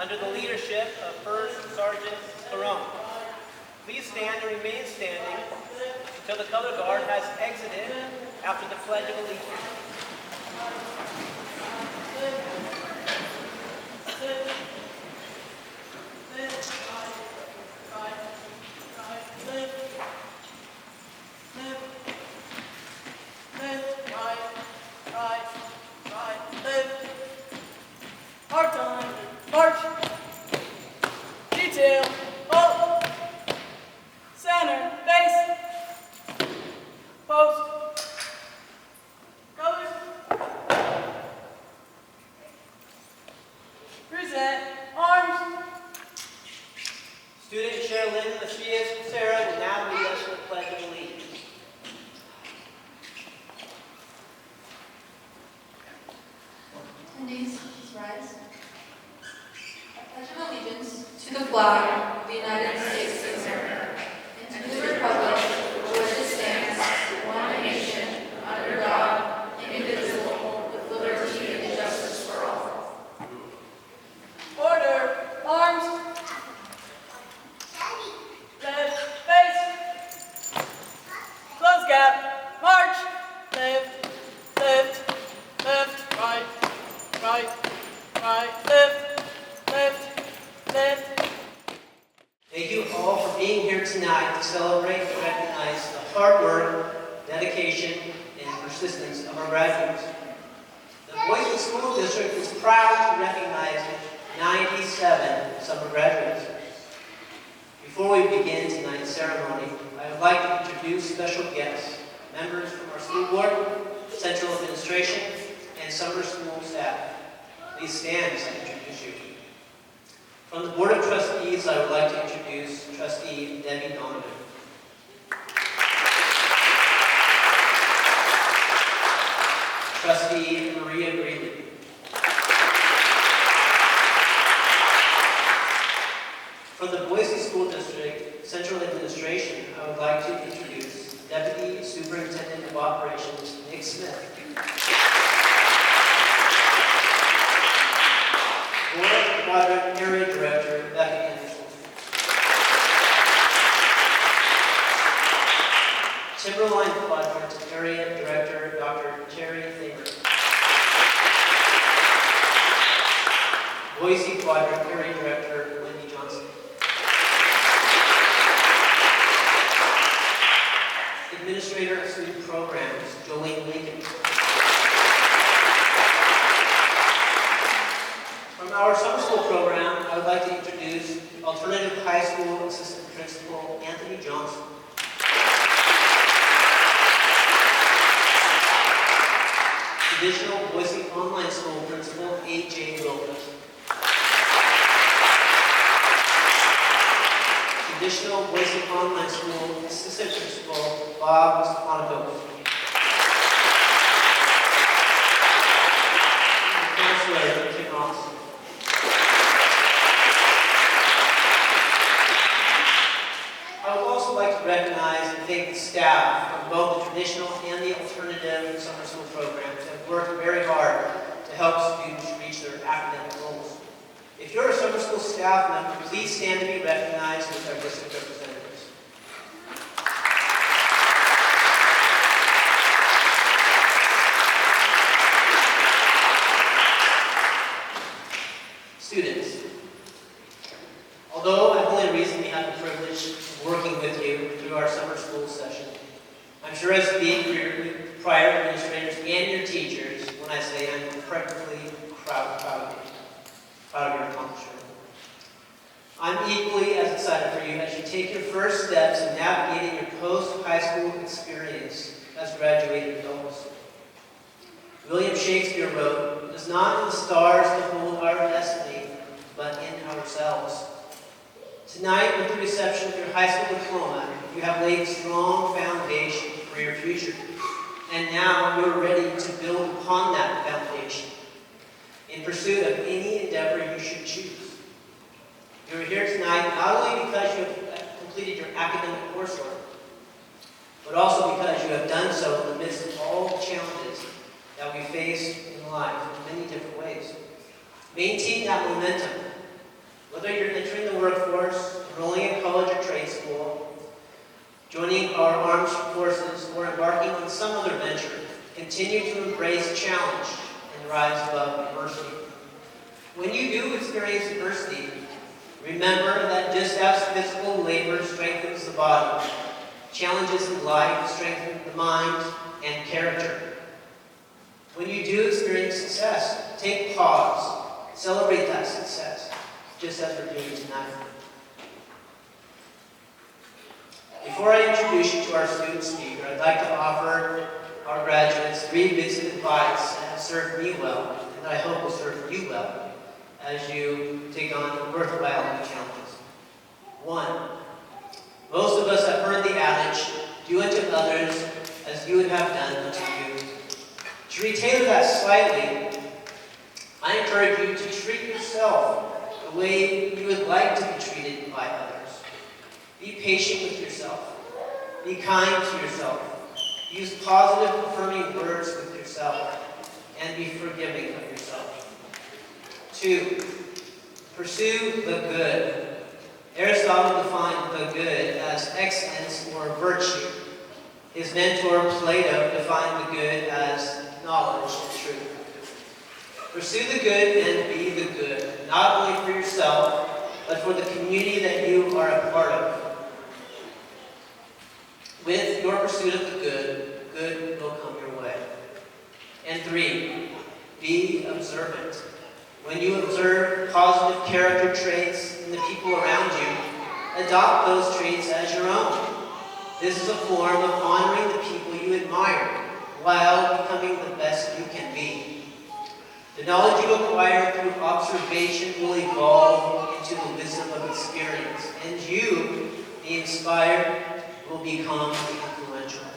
under the leadership of First Sergeant Carone. Please stand and remain standing until the color guard has exited after the Pledge of Allegiance. March, detail, halt, center, base, post, colors, present, arms. Student Sherilyn Macias Sarah will now lead us in the Pledge of Allegiance. Attendees, please rise. I pledge allegiance to the flag of the United States of America and to the republic for which it stands, one nation, under God, indivisible, with liberty and justice for all. Order, arms, left, face, close gap, march, left, left, left, right, right, right, left, left, left. Thank you all for being here tonight to celebrate and recognize the hard work, dedication, and persistence of our graduates. The Boise School District is proud to recognize 97 summer graduates. Before we begin tonight's ceremony, I would like to introduce special guests, members from our school board, central administration, and summer school staff. Please stand as I introduce you. From the Board of Trustees, I would like to introduce Trustee Debbie Donovan. Trustee Maria Greenman. From the Boise School District Central Administration, I would like to introduce Deputy Superintendent of Operations, Nick Smith. Borah Quadrant Area Director, Becca Anderson. Timberline Quadrant Area Director, Dr. Terry Thamer. Boise Quadrant Area Director, Wendy Johnson. Administrator of Student Programs, Jolene Lincoln. From our summer school program, I would like to introduce Alternative High School Assistant Principal Anthony Johnson. Traditional Boise Online School Principal A.J. Lopez. Traditional Boise Online School Assistant Principal Bob Monaco. Counselor Kim Ross. I would also like to recognize and thank the staff from both the traditional and the alternative summer school programs that have worked very hard to help students reach their academic goals. If you're a summer school staff member, please stand to be recognized with our district representatives. Students, although I've only recently had the privilege of working with you through our summer school session, I'm sure I speak for your prior administrators and your teachers when I say I'm incredibly proud of you. Proud of your accomplishment. I'm equally as excited for you as you take your first steps in navigating your post-high school experience as graduating adults. William Shakespeare wrote, "It is not in the stars that hold our destiny, but in ourselves." Tonight, with the reception of your high school diploma, you have laid a strong foundation for your future. And now you're ready to build upon that foundation in pursuit of any endeavor you should choose. You're here tonight not only because you have completed your academic coursework, but also because you have done so in the midst of all the challenges that we face in life in many different ways. Maintain that momentum Whether you're entering the workforce, enrolling in college or trade school, joining our armed forces, or embarking on some other venture, continue to embrace challenge and rise above adversity. When you do experience adversity, remember that just as physical labor strengthens the body, challenges in life strengthen the mind and character. When you do experience success, take pause, celebrate that success, just as we're doing tonight. Before I introduce you to our student speaker, I'd like to offer our graduates 3 bits of advice that have served me well, and I hope will serve you well as you take on worthwhile new challenges. 1, most of us have heard the adage, do unto others as you would have done unto you. To retailor that slightly, I encourage you to treat yourself the way you would like to be treated by others. Be patient with yourself. Be kind to yourself. Use positive, affirming words with yourself. And be forgiving of yourself. 2, pursue the good. Aristotle defined the good as excellence or virtue. His mentor, Plato, defined the good as knowledge and truth. Pursue the good and be the good, not only for yourself, but for the community that you are a part of. With your pursuit of the good, good will come your way. And 3, be observant. When you observe positive character traits in the people around you, adopt those traits as your own. This is a form of honoring the people you admire while becoming the best you can be. The knowledge you acquire through observation will evolve into the wisdom of experience, and you, the inspired, will become influential.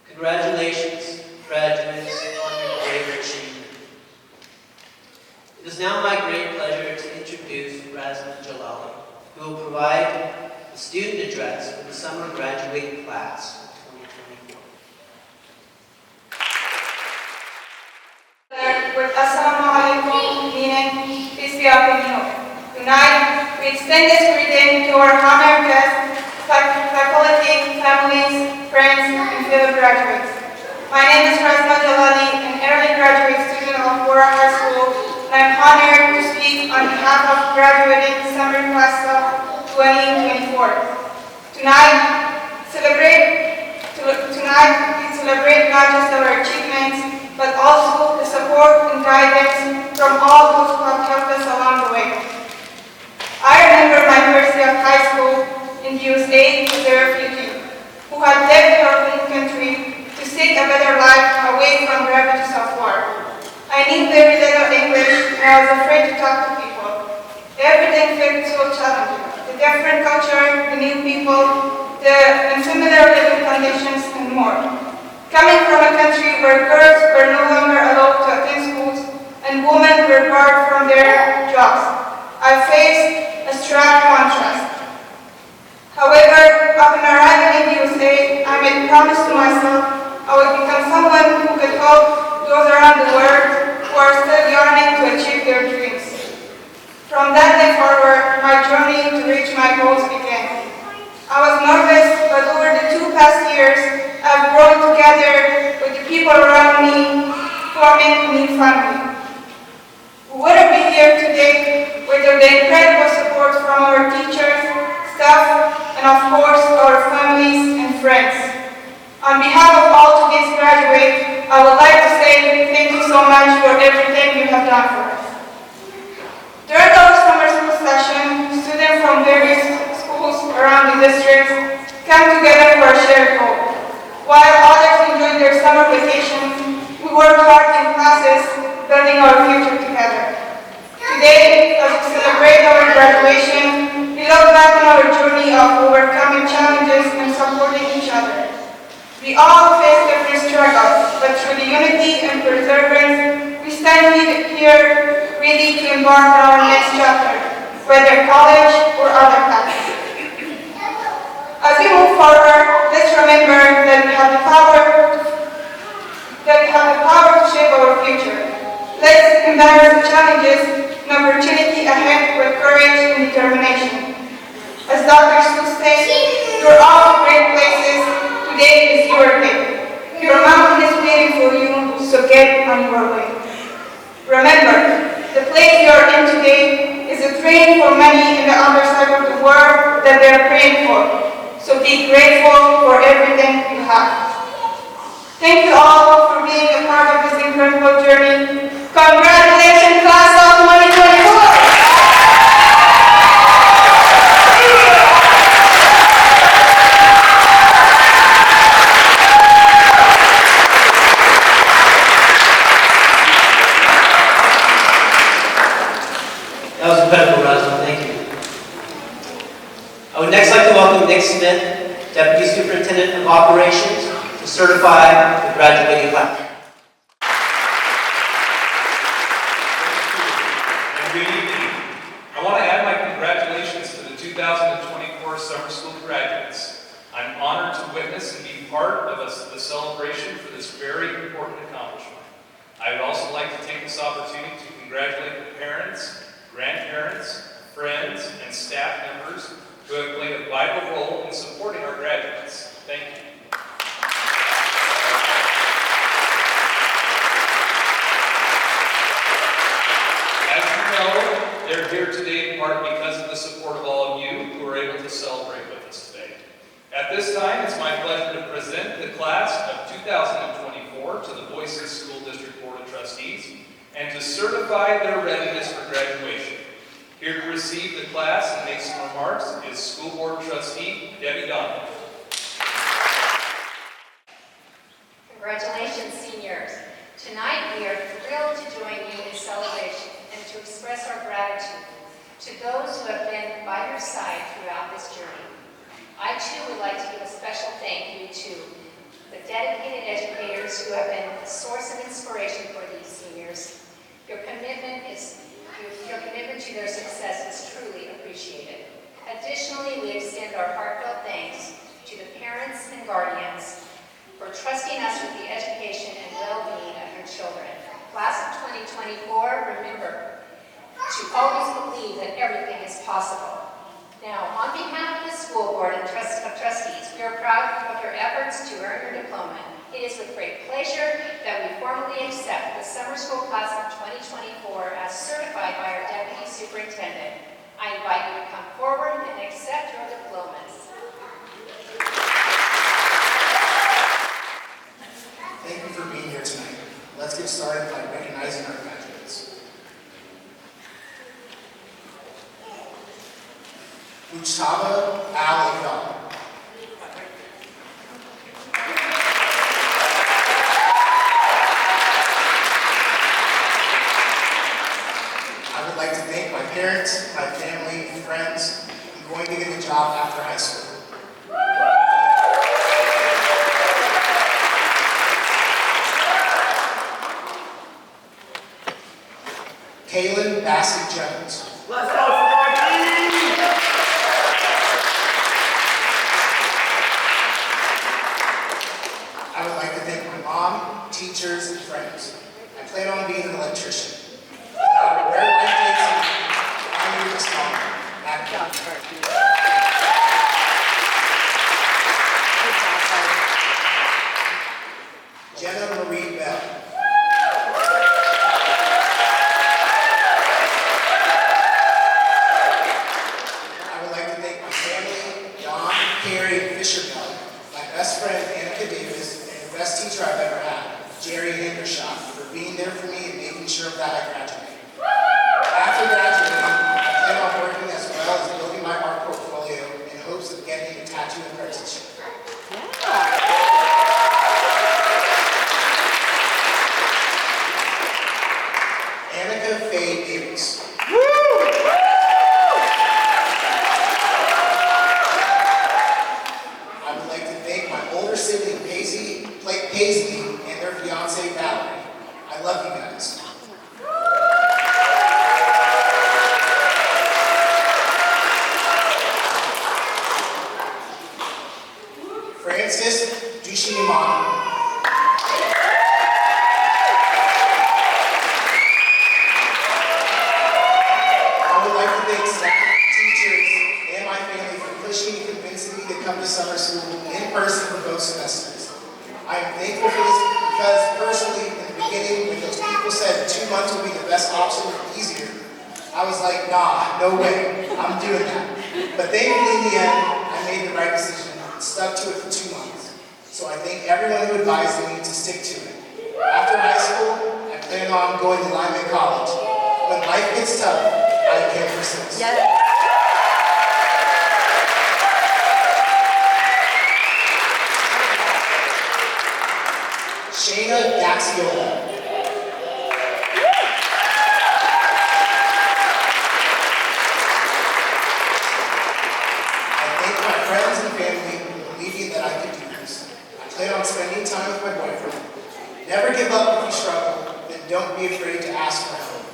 Congratulations, graduates, on your great achievement. It is now my great pleasure to introduce Razma Jalali, who will provide the student address for the summer graduating class of 2024. With Assalamu alaikum, meaning peace be upon you. Tonight, we extend this greeting to our honored guests, faculty, families, friends, and fellow graduates. My name is Razma Jalali, an early graduate student of Borah High School, and I'm honored to speak on behalf of graduating summer class of 2024. Tonight, we celebrate not just our achievements, but also the support and guidance from all those who have helped us along the way. I remember my first day of high school in the USA as a refugee, who had left her home country to seek a better life away from ravages of war. I knew very little English and I was afraid to talk to people. Everything felt so challenging. The different culture, the new people, the unfamiliar living conditions, and more. Coming from a country where girls were no longer allowed to attend schools and women were barred from their jobs, I faced a stark contrast. However, upon arriving in the USA, I made a promise to myself I would become someone who could help those around the world who are still yearning to achieve their dreams. From that day forward, my journey to reach my goals began. I was nervous, but over the 2 past years, I've grown together with the people around me, forming a new family. We wouldn't be here today without the incredible support from our teachers, staff, and of course, our families and friends. On behalf of all today's graduates, I would like to say thank you so much for everything you have done for us. During our summer school session, students from various schools around the district come together for a shared goal. While others enjoyed their summer vacations, we worked hard in classes, building our future together. Today, as we celebrate our graduation, we look back on our journey of overcoming challenges and supporting each other. We all face different struggles, but through the unity and perseverance, we stand here ready to embark on our next chapter, whether college or other paths. As we move forward, let's remember that we have the power to shape our future. Let's embrace the challenges, an opportunity ahead with courage and determination. As Dr. Seuss says, you're all great places. Today is your day. Your mountain is waiting for you, so get on your way. Remember, the place you're in today is a dream for many in the other side of the world that they're praying for. So be grateful for everything you have. Thank you all for being a part of this incredible journey. Congratulations, class of 2024! That was incredible, Rosalind. Thank you. I would next like to welcome Nick Smith, Deputy Superintendent of Operations, to certify the graduating class. And good evening. I want to add my congratulations to the 2024 summer school graduates. I'm honored to witness and be part of the celebration for this very important accomplishment. I would also like to take this opportunity to congratulate the parents, grandparents, friends, and staff members who have played a vital role in supporting our graduates. Thank you. As you know, they're here today in part because of the support of all of you who are able to celebrate with us today. At this time, it's my pleasure to present the class of 2024 to the Boise School District Board of Trustees and to certify their readiness for graduation. Here to receive the class and make some remarks is School Board Trustee Debbie Donovan. Congratulations, seniors. Tonight, we are thrilled to join you in this celebration and to express our gratitude to those who have been by your side throughout this journey. I, too, would like to give a special thank you to the dedicated educators who have been a source of inspiration for these seniors. Your commitment to their success is truly appreciated. Additionally, we extend our heartfelt thanks to the parents and guardians for trusting us with the education and well-being of your children. Class of 2024, remember to always believe that everything is possible. Now, on behalf of the School Board of Trustees, we are proud of your efforts to earn your diploma. It is with great pleasure that we formally accept the summer school class of 2024 as certified by our Deputy Superintendent. I invite you to come forward and accept your diplomas. Thank you for being here tonight. Let's get started by recognizing our graduates. Uchtaba Al-Ikal. I would like to thank my parents, my family, friends. I'm going to get a job after high school. Kaylin Bassett Jones. Let's go, Sparky! I would like to thank my mom, teachers, and friends. I plan on being an electrician. No matter where life takes me, I'm here to respond. Good job, Sparky. Jenna Marie Bell. I would like to thank my family, Don, Carrie, and Fisher Bell, my best friend, Annika Davis, and the best teacher I've ever had, Jerry Hendershot, for being there for me and making sure that I graduate. After graduating, I plan on working as well as building my art portfolio in hopes of getting a tattoo apprenticeship. Annika Faye Davis. I would like to thank my older sibling Paisley and their fiancee Valerie. I love you guys. Francis Dushimimana. I am thankful for this because personally, in the beginning, when those people said 2 months would be the best option and easier, I was like, nah, no way, I'm doing that. But thankfully, in the end, I made the right decision and stuck to it for 2 months. So I thank everyone who advised me to stick to it. After high school, I plan on going to Lyman College. When life gets tough, I can persist. Yes. Shayna Daxiola. I thank my friends and family for believing that I could do this. I plan on spending time with my boyfriend. Never give up if you struggle, then don't be afraid to ask for help.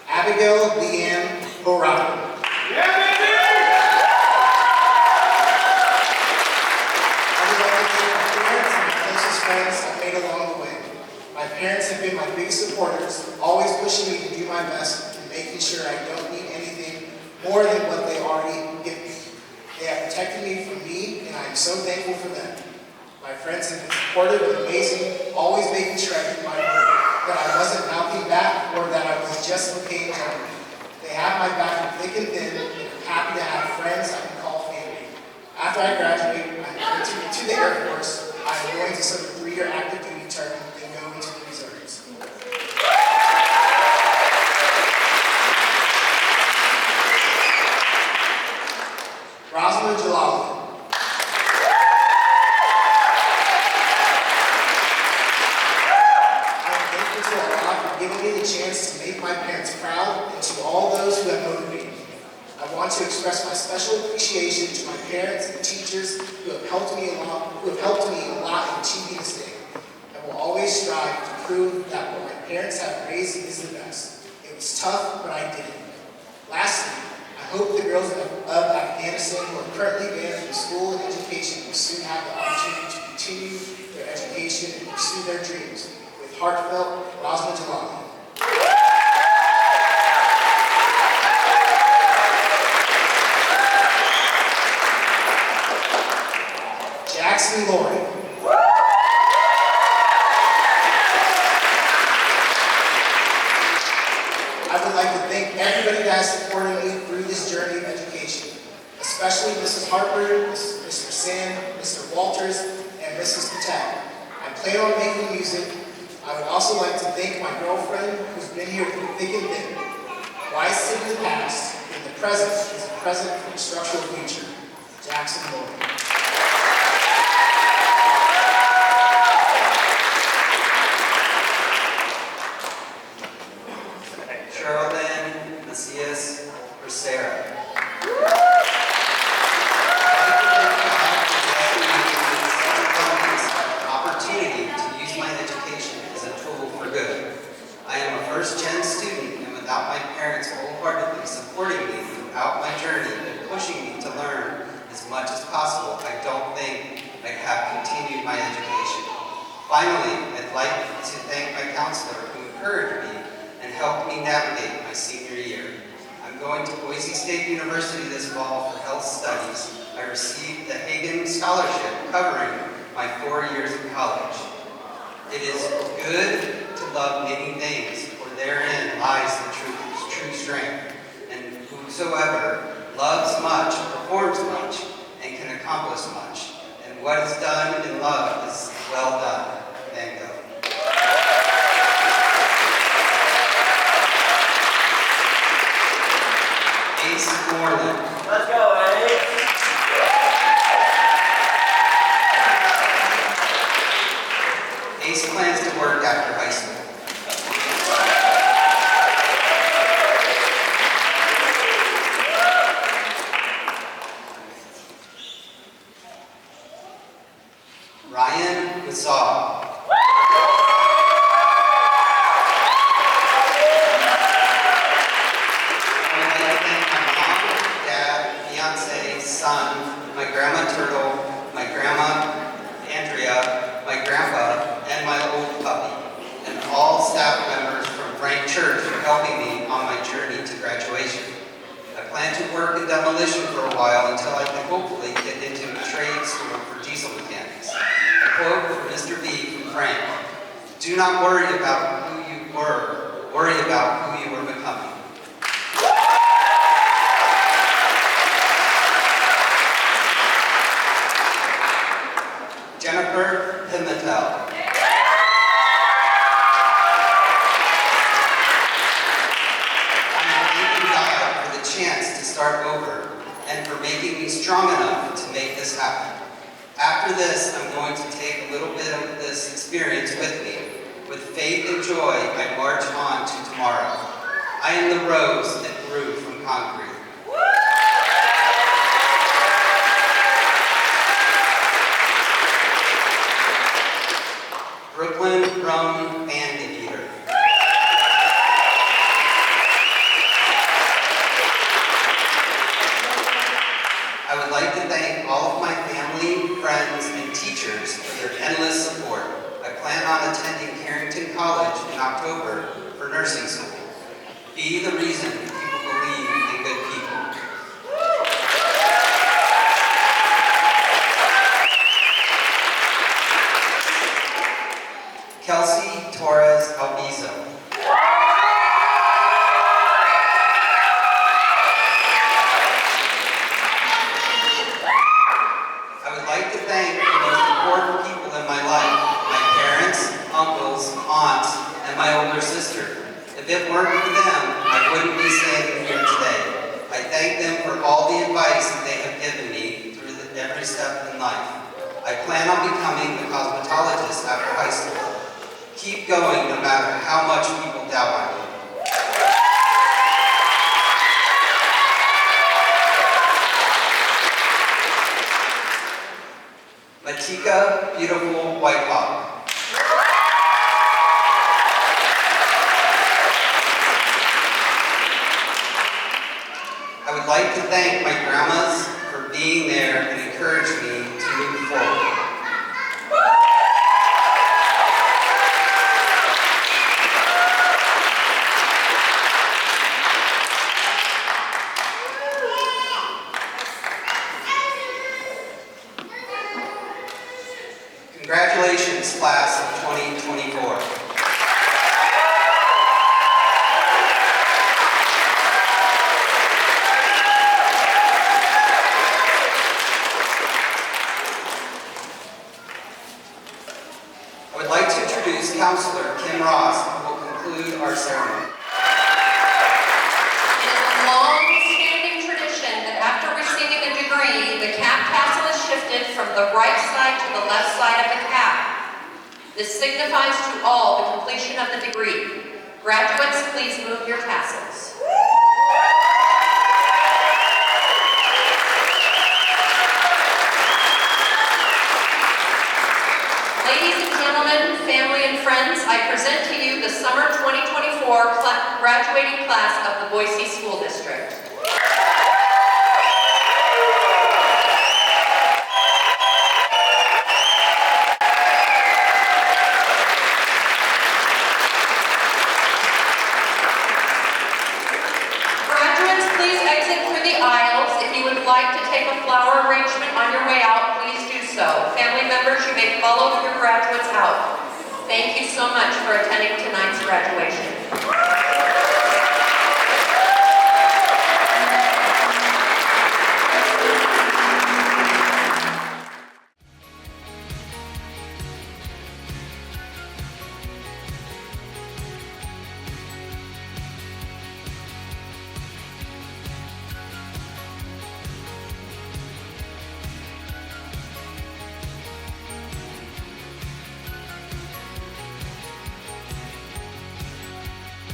Abigail Leanne Borah. I've made along the way. My parents have been my biggest supporters, always pushing me to do my best and making sure I don't need anything more than what they already give me. They have protected me from me, and I am so thankful for them. My friends have been supportive and amazing, always making sure I did my work, that I wasn't mouthing back or that I was just okay with them. They have my back through thick and thin, and I'm happy to have friends I can call family. After I graduate, I'm going to the Air Force. I'm going to serve a 3-year active duty term and go into the reserves. Rosalind Jalali. I'm thankful to Allah for giving me the chance to make my parents proud and to all those who have motivated me. I want to express my special appreciation to my parents and teachers who have helped me a lot in achieving this day. I will always strive to prove that what my parents have raised is the best. It was tough, but I did it. Lastly, I hope the girls of Afghanistan who are currently banned from school and education will soon have the opportunity to continue their education and pursue their dreams. With heartfelt, Rosalind Jalali. Jackson Lori. I would like to thank everybody that has supported me through this journey of education, especially Mrs. Harper, Mr. Sand, Mr. Walters, and Mrs. Patel. I plan on making music. I would also like to thank my girlfriend who's been here through thick and thin. Wise sit in the past, and the present is a present for the structural future. Jackson Lori. first-gen student and without my parents wholeheartedly supporting me throughout my journey and pushing me to learn as much as possible, I don't think I'd have continued my education. Finally, I'd like to thank my counselor who encouraged me and helped me navigate my senior year. I'm going to Boise State University this fall for health studies. I received the Hagen Scholarship covering my 4 years of college. It is good to love many things, for therein lies the true strength. And whosoever loves much, performs much, and can accomplish much. And what is done in love is well done. Van Gogh. Ace Moreland. Let's go, Ace. Ace plans to work after high school. Ryan Gasol. Son, my grandma Turtle, my grandma Andrea, my grandpa, and my old puppy, and all staff members from Frank Church for helping me on my journey to graduation. plan to work in demolition for a while until I can hopefully get into a trade school for diesel mechanics. A quote from Mr. B from Frank: "Do not worry about who you were, worry about who you are becoming." Jennifer Pimentel. I'm thanking God for the chance to start over and for making me strong enough to make this happen. After this, I'm going to take a little bit of this experience with me. With faith and joy, I march on to tomorrow. I am the rose that grew from concrete. Brooklyn Rum Bandit-Eater. I would like to thank all of my family, friends, and teachers for their endless support. I plan on attending Carrington College in October for nursing school. Be the reason people believe in good people. Kelsey Torres Albizo. I would like to thank the most important people in my life: my parents, uncles, aunts, and my older sister. If it weren't for them, I wouldn't be standing here today. I thank them for all the advice that they have given me through every step in life. I plan on becoming a cosmetologist after high school. Keep going no matter how much people doubt on you. Matika Beautiful Whitehawk. I would like to thank my grandmas for being there and encouraging me to move forward. Congratulations, class of 2024. I would like to introduce Counselor Kim Ross, who will conclude our ceremony. It is a long-standing tradition that after receiving a degree, the cap tassel is shifted from the right side to the left side of the cap. This signifies to all the completion of the degree. Graduates, please move your tassels. Ladies and gentlemen, family and friends, I present to you the summer 2024 graduating class of the Boise School District. Graduates, please exit through the aisles. If you would like to take a flower arrangement on your way out, please do so. Family members, you may follow your graduates out. Thank you so much for attending tonight's graduation.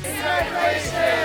Congratulations!